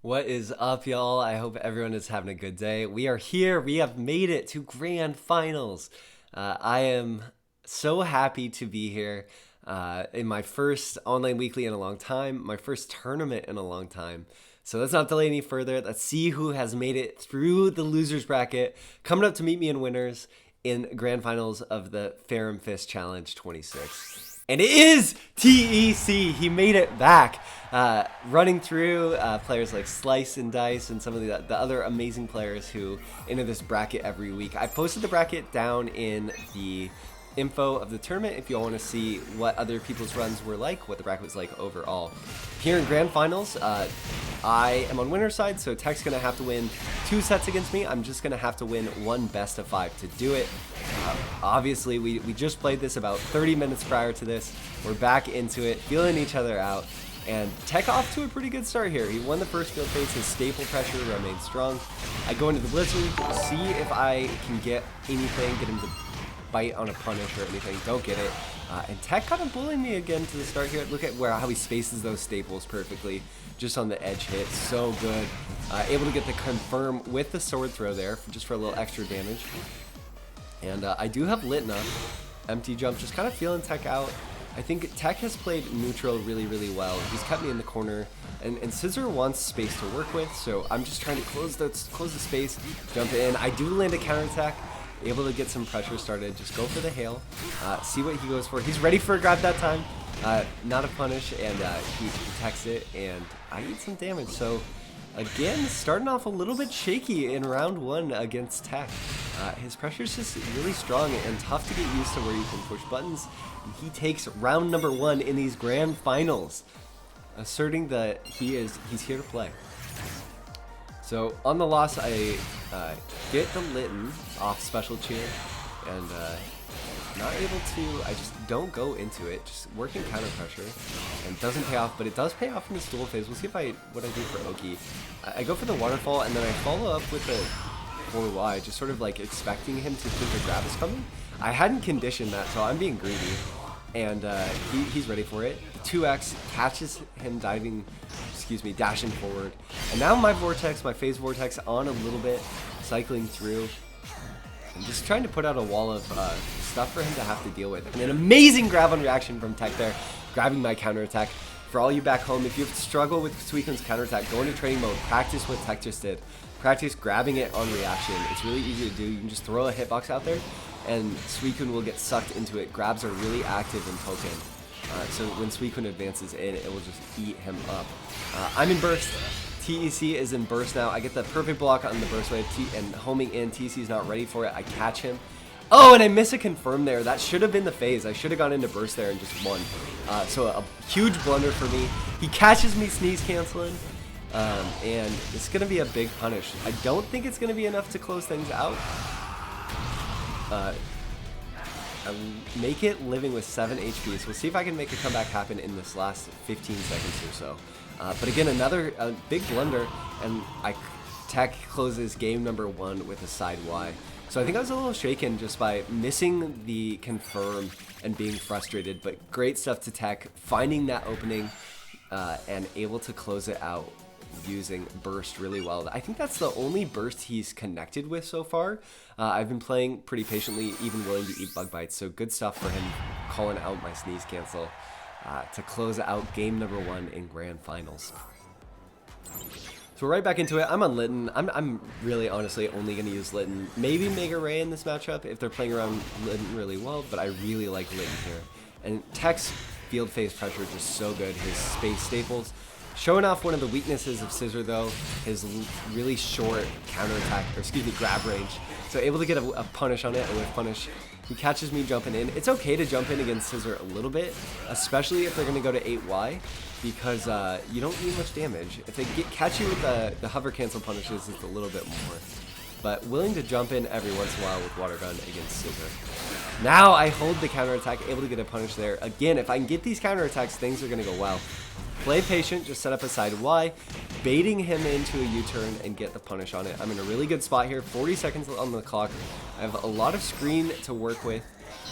What is up, y'all? I hope everyone is having a good day. We are here. We have made it to grand finals. I am so happy to be here in my first online weekly in a long time, my first tournament in a long time. So let's not delay any further. Let's see who has made it through the losers bracket, coming up to meet me in winners in grand finals of the Ferrum Fist Challenge 26. And it is TEC. He made it back. Running through players like Slice and Dice and some of the other amazing players who enter this bracket every week. I posted the bracket down in the info of the tournament if you all want to see what other people's runs were like, what the bracket was like overall. Here in grand finals, I am on winner's side, so TEC's going to have to win 2 sets against me. I'm just going to have to win 1 best of 5 to do it. Obviously, we just played this about 30 minutes prior to this. We're back into it, feeling each other out. And TEC off to a pretty good start here. He won the first field phase, his staple pressure remains strong. I go into the blizzard, see if I can get anything, get him to bite on a punish or anything. Don't get it. And TEC kind of bullying me again to the start here. Look at how he spaces those staples perfectly, just on the edge hit. So good. Able to get the confirm with the sword throw there, just for a little extra damage. And I do have Litna. Empty jump, just kind of feeling TEC out. I think TEC has played neutral really, really well. He's kept me in the corner, and Scissor wants space to work with, so I'm just trying to close the space, jump in. I do land a counterattack, able to get some pressure started. Just go for the hail, see what he goes for. He's ready for a grab that time. Not a punish, and he protects it, and I eat some damage. So again, starting off a little bit shaky in round 1 against TEC. His pressure is just really strong and tough to get used to where you can push buttons. And he takes round number 1 in these grand finals, asserting that he's here to play. So on the loss, I get the Litten off special cheer, and not able to, I just don't go into it, just working counter pressure, and doesn't pay off, but it does pay off in this dual phase. We'll see what I do for Oki. I go for the waterfall, and then I follow up with the 4Y, just sort of like expecting him to think the grab is coming. I hadn't conditioned that, so I'm being greedy, and he's ready for it. 2x catches him dashing forward, and now my phase vortex on a little bit, cycling through. I'm just trying to put out a wall of stuff for him to have to deal with. And an amazing grab on reaction from TEC there, grabbing my counterattack. For all you back home, if you struggle with Suikun's counterattack, go into training mode, practice what TEC just did. Practice grabbing it on reaction. It's really easy to do. You can just throw a hitbox out there, and Suikun will get sucked into it. Grabs are really active in Pokkén. So when Suikun advances in, it will just eat him up. I'm in burst. TEC is in burst now. I get the perfect block on the burst wave, and homing in. TEC is not ready for it. I catch him. Oh, and I miss a confirm there. That should have been the phase. I should have gone into burst there and just won. So a huge blunder for me. He catches me sneeze canceling, and it's going to be a big punish. I don't think it's going to be enough to close things out. I make it living with 7 HP, so we'll see if I can make a comeback happen in this last 15 seconds or so. But again, another big blunder, and TEC closes game number 1 with a side Y. So I think I was a little shaken just by missing the confirm and being frustrated, but great stuff to TEC, finding that opening and able to close it out using burst really well. I think that's the only burst he's connected with so far. I've been playing pretty patiently, even willing to eat bug bites, so good stuff for him calling out my sneeze cancel to close out game number 1 in grand finals. So we're right back into it. I'm on Litten. I'm really honestly only going to use Litten. Maybe Mega Ray in this matchup if they're playing around Litten really well, but I really like Litten here. And TEC's field phase pressure is just so good. His space staples. Showing off one of the weaknesses of Scissor though, his really short counterattack, grab range. So able to get a punish on it, a whiff punish. He catches me jumping in. It's okay to jump in against Scissor a little bit, especially if they're going to go to 8Y, because you don't need much damage. If they catch you with the hover cancel punishes, it's a little bit more. But willing to jump in every once in a while with Water Gun against Scissor. Now I hold the counterattack, able to get a punish there. Again, if I can get these counterattacks, things are going to go well. play patient, just set up a side Y, baiting him into a U-turn and get the punish on it. I'm in a really good spot here, 40 seconds on the clock. I have a lot of screen to work with,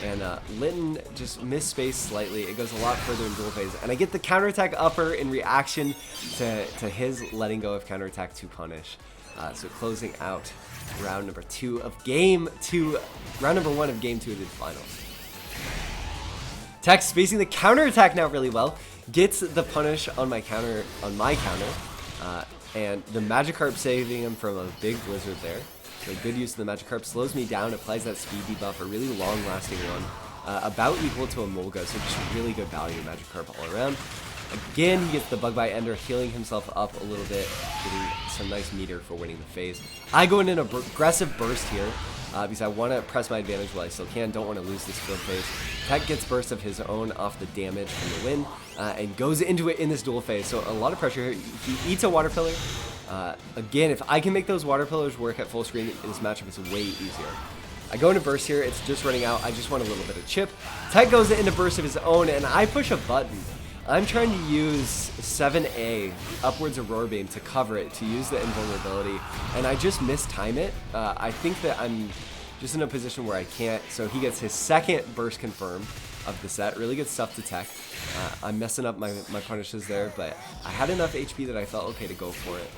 and Litton just missed space slightly. It goes a lot further in dual phase, and I get the counterattack upper in reaction to his letting go of counterattack to punish. So closing out round number 2 of game 2, round number 1 of game 2 of the finals. TEC spacing the counterattack now really well, gets the punish on my counter, and the Magikarp saving him from a big blizzard there. So good use of the Magikarp, slows me down, applies that speed debuff, a really long-lasting one, about equal to a Molga, so just really good value Magikarp all around. Again, he gets the Bug Bite Ender, healing himself up a little bit, getting some nice meter for winning the phase. I go in an aggressive burst here, because I want to press my advantage while I still can, don't want to lose this field phase. TEC gets burst of his own off the damage from the win, and goes into it in this dual phase, so a lot of pressure here. He eats a Water Pillar. Again, if I can make those Water Pillars work at full screen, this matchup is way easier. I go into burst here, it's just running out, I just want a little bit of chip. TEC goes into burst of his own, and I push a button. I'm trying to use 7A, upwards Aurora Beam, to cover it, to use the invulnerability, and I just mistime it. I think that I'm just in a position where I can't, so he gets his second burst confirm of the set. Really good stuff to TEC. I'm messing up my punishes there, but I had enough HP that I felt okay to go for it.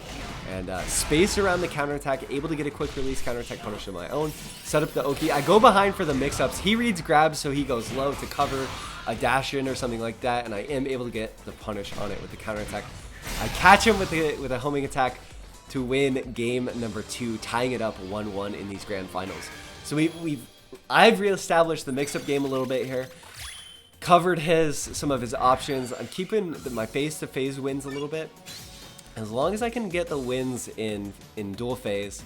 And space around the counterattack, able to get a quick release counterattack punish of my own. Set up the Oki. I go behind for the mix-ups. He reads grabs, so he goes low to cover a dash in or something like that, and I am able to get the punish on it with the counterattack. I catch him with a homing attack to win game number 2, tying it up 1-1 in these grand finals. So I've reestablished the mix-up game a little bit here. Covered some of his options. I'm keeping my face-to-phase wins a little bit. As long as I can get the wins in dual phase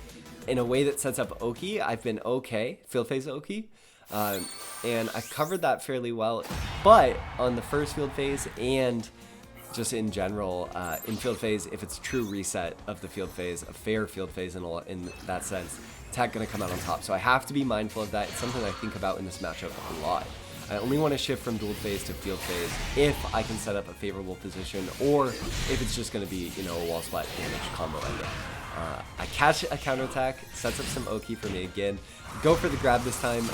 in a way that sets up Oki, I've been okay. Field phase Oki. And I covered that fairly well. But on the first field phase and just in general, in field phase, if it's a true reset of the field phase, a fair field phase in that sense, TEC gonna come out on top. So I have to be mindful of that. It's something I think about in this matchup a lot. I only want to shift from dual phase to field phase if I can set up a favorable position, or if it's just going to be, a wall splat damage combo ender. I catch a counterattack, sets up some Oki for me again. Go for the grab this time,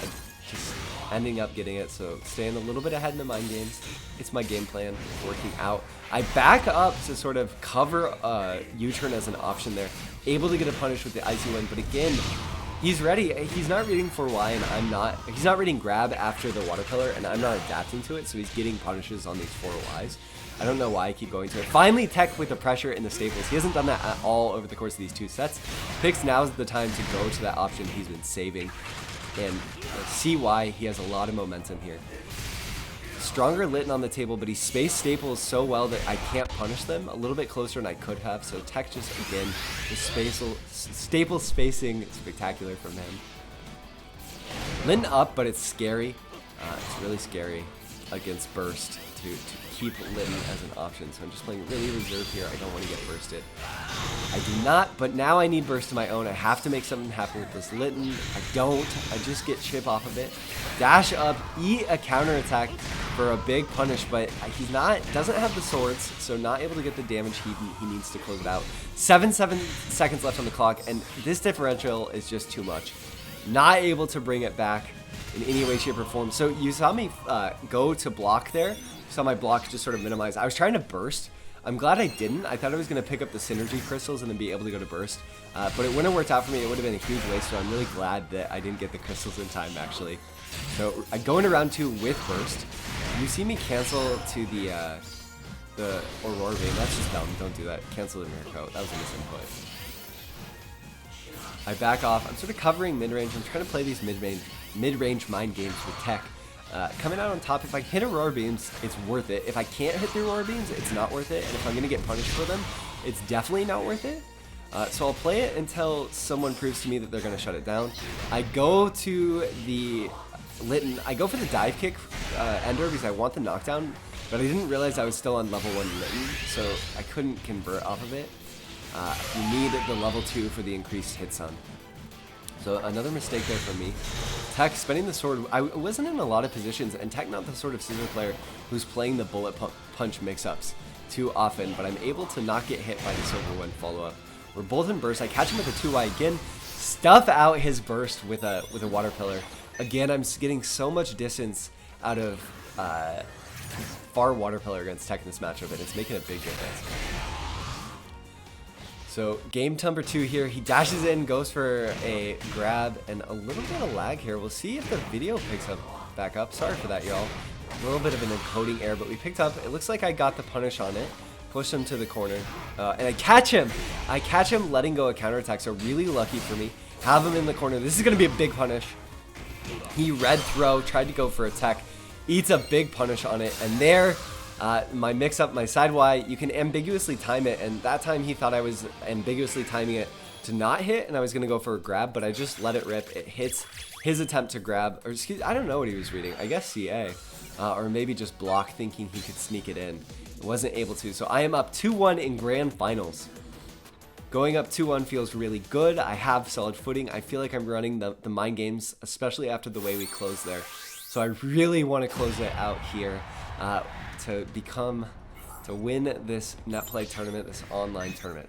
just ending up getting it, so staying a little bit ahead in the mind games. It's my game plan, working out. I back up to sort of cover U-turn as an option there. Able to get a punish with the Icy Wind, but again, he's ready. He's not reading 4Y, and I'm not. He's not reading grab after the Water Pillar, and I'm not adapting to it, so he's getting punishes on these 4Ys. I don't know why I keep going to it. Finally, TEC with the pressure in the staples. He hasn't done that at all over the course of these 2 sets. Picks now's the time to go to that option he's been saving, and see why he has a lot of momentum here. Stronger Litton on the table, but he spaced staples so well that I can't punish them. A little bit closer than I could have, so TEC just, again, the staple spacing spectacular from him. Litton up, but it's scary. It's really scary against burst to keep Litton as an option, so I'm just playing really reserved here. I don't want to get bursted. I do not, but now I need burst of my own. I have to make something happen with this Litton. I don't. I just get chip off of it. Dash up, eat a counterattack for a big punish, but doesn't have the swords, so not able to get the damage he needs to close it out. 7 seconds left on the clock, and this differential is just too much. Not able to bring it back in any way, shape, or form. So you saw me go to block there. You saw my block just sort of minimize. I was trying to burst. I'm glad I didn't. I thought I was going to pick up the synergy crystals and then be able to go to burst. But it wouldn't have worked out for me. It would have been a huge waste, so I'm really glad that I didn't get the crystals in time, actually. So I go into round 2 with burst. You see me cancel to the Aurora Beam. That's just dumb. Don't do that. Cancel the Mirror Coat. That was a misinput. I back off. I'm sort of covering mid-range. I'm trying to play these mid-range mind games with TEC. Coming out on top, if I hit Aurora Beams, it's worth it. If I can't hit the Aurora Beams, it's not worth it. And if I'm going to get punished for them, it's definitely not worth it. So I'll play it until someone proves to me that they're going to shut it down. I go to the Litton. I go for the dive kick ender because I want the knockdown, but I didn't realize I was still on level 1 Litton, so I couldn't convert off of it. You need the level 2 for the increased hit stun. So another mistake there for me. TEC spending the sword. I wasn't in a lot of positions, and TEC not the sort of scissor player who's playing the bullet punch mix-ups. too often, but I'm able to not get hit by the silver one follow-up. We're both in burst. I catch him with a 2Y again, stuff out his burst with a water pillar. Again, I'm getting so much distance out of far water pillar against Tech in this matchup, and it's making a big difference. So game number 2 here, he dashes in, goes for a grab, and a little bit of lag here. We'll see if the video picks up back up. Sorry for that, y'all. A little bit of an encoding error, but we picked up. It looks like I got the punish on it. Push him to the corner, and I catch him. I catch him letting go a counterattack, so really lucky for me. Have him in the corner. This is going to be a big punish. He red throw, tried to go for a tech, eats a big punish on it, and there, my mix-up, my side Y, you can ambiguously time it, and that time he thought I was ambiguously timing it to not hit, and I was going to go for a grab, but I just let it rip. It hits his attempt to grab, or excuse, I don't know what he was reading. I guess CA, or maybe just block thinking he could sneak it in. Wasn't able to, so I am up 2-1 in grand finals. Going up 2-1 feels really good. I have solid footing. I feel like I'm running the mind games, especially after the way we closed there. So I really want to close it out here to win this net play tournament, this online tournament.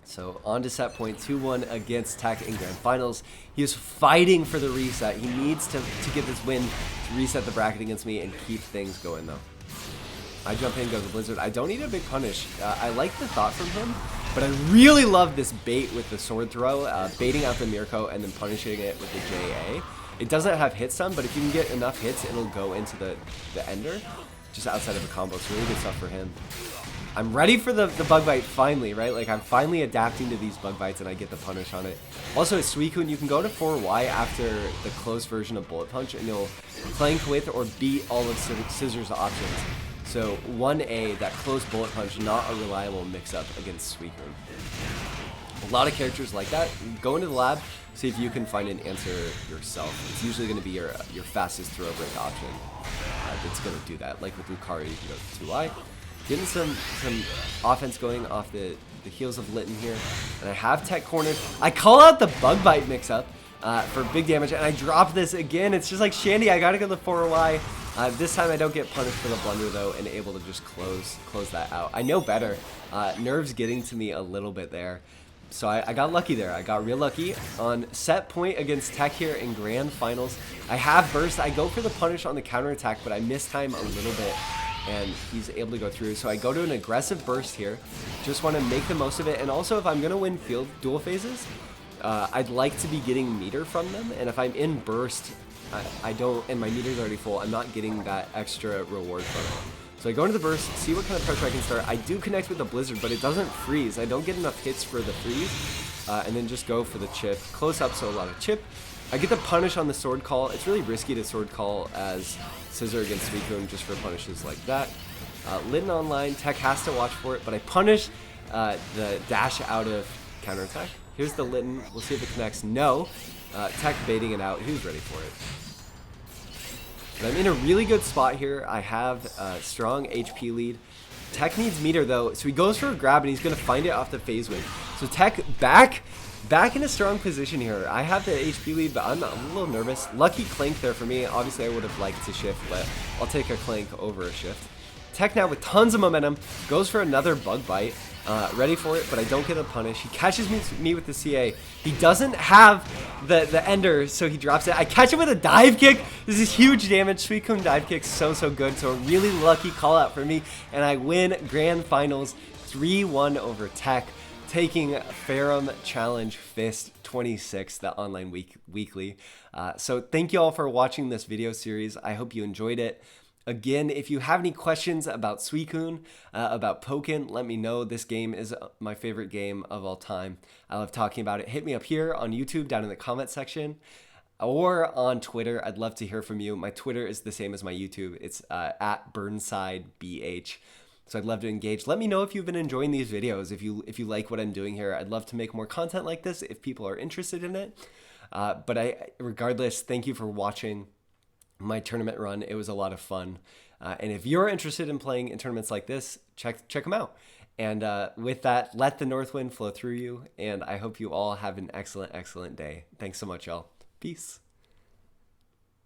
So on to set point, 2-1 against Tech in grand finals. He is fighting for the reset. He needs to get this win to reset the bracket against me and keep things going though. I jump in, go to the Blizzard. I don't need a big punish. I like the thought from him, but I really love this bait with the sword throw, baiting out the Mirko and then punishing it with the JA. It doesn't have hit stun, but if you can get enough hits, it'll go into the ender, just outside of a combo. It's really good stuff for him. I'm ready for the bug bite finally, right? Like I'm finally adapting to these bug bites and I get the punish on it. Also at Suicune, you can go to 4Y after the closed version of Bullet Punch and you'll flank with or beat all of Scissors' options. So 1A, that closed Bullet Punch, not a reliable mix-up against Suicune. A lot of characters like that. Go into the lab, see if you can find an answer yourself. It's usually going to be your fastest throw break option that's going to do that. Like with Lucario, you can go to 2Y. Getting some offense going off the heels of Litten here. And I have Tech cornered. I call out the Bug Bite mix-up for big damage, and I drop this again. It's just like Shandy, I got to go to the 4Y. This time I don't get punished for the blunder though, and able to just close that out. I know better. Nerves getting to me a little bit there. So I got lucky there. I got real lucky. On set point against Tech here in grand finals, I have burst. I go for the punish on the counterattack, but I miss time a little bit, and he's able to go through. So I go to an aggressive burst here. Just want to make the most of it. And also, if I'm going to win field duel phases, I'd like to be getting meter from them. And if I'm in burst, I don't, and my meter's already full, I'm not getting that extra reward from it. So I go into the burst, see what kind of pressure I can start. I do connect with the Blizzard, but it doesn't freeze. I don't get enough hits for the freeze, and then just go for the chip. Close up, so a lot of chip. I get the punish on the sword call. It's really risky to sword call as Scissor against Suicune just for punishes like that. Litten online, Tech has to watch for it, but I punish the dash out of counterattack. Here's the Litten. We'll see if it connects. No. Tech baiting it out. He was ready for it. But I'm in a really good spot here. I have a strong HP lead. Tech needs meter though, so he goes for a grab and he's going to find it off the phase win. So Tech back in a strong position here. I have the HP lead, but I'm a little nervous. Lucky Clank there for me. Obviously I would have liked to shift, but I'll take a Clank over a shift. Tech now with tons of momentum, goes for another Bug Bite. Ready for it, but I don't get a punish. He catches me with the CA. He doesn't have the ender, so he drops it. I catch him with a dive kick. This is huge damage. Suicune dive kick, so good. So a really lucky call out for me, and I win grand finals 3-1 over Tech, taking Ferrum Challenge Fist 26, the online weekly. So thank you all for watching this video series. I hope you enjoyed it. Again, if you have any questions about Suicune, about Pokkén, let me know. This game is my favorite game of all time. I love talking about it. Hit me up here on YouTube down in the comment section or on Twitter. I'd love to hear from you. My Twitter is the same as my YouTube. It's at Burnside BH. So I'd love to engage. Let me know if you've been enjoying these videos. If you like what I'm doing here, I'd love to make more content like this if people are interested in it. But regardless, thank you for watching my tournament run. It was a lot of fun. And if you're interested in playing in tournaments like this, check them out. And with that, let the north wind flow through you. And I hope you all have an excellent day. Thanks so much, y'all. Peace.